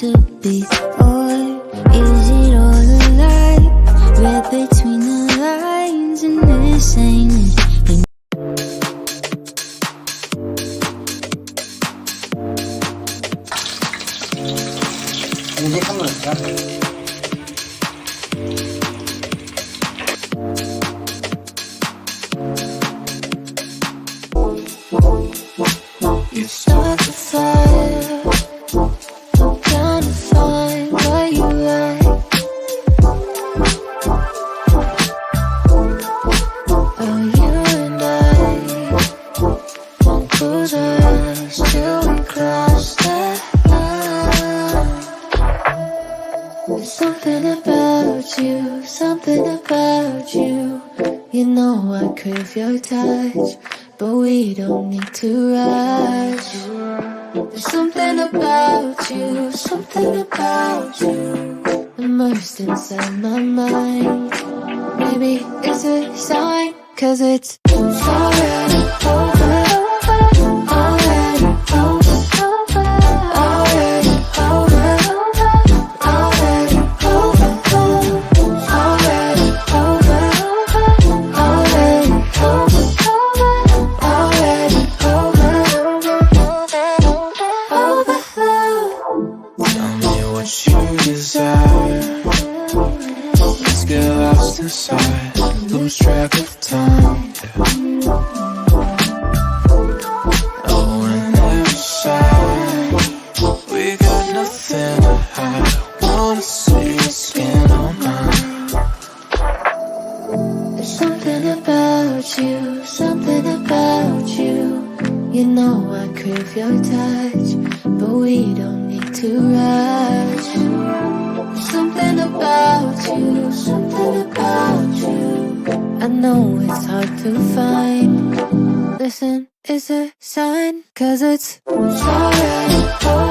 to be? Or is it all a lie? Read between the lines and this ain't it. You start the fire, I'm trying to find what you like. Oh, you and I won't close our eyes till we cross that line. There's something about you, something about you. You know I crave your touch, but we don't need to rush. There's something about you, something about you, immersed inside my mind. Maybe it's a sign, 'cause it's already over. Already over. Already over. Already over. Already over. Already over. Already over. Tell me what you desire. Let's get lost inside, lose track of time. Oh, and every side, we got nothing to hide. Wanna see your skin on mine. There's something about you, something about you. You know I crave your touch, but we don't need to rush. There's something about you, something about you. I know it's hard to find. Listen, it's a sign, 'cause it's already over.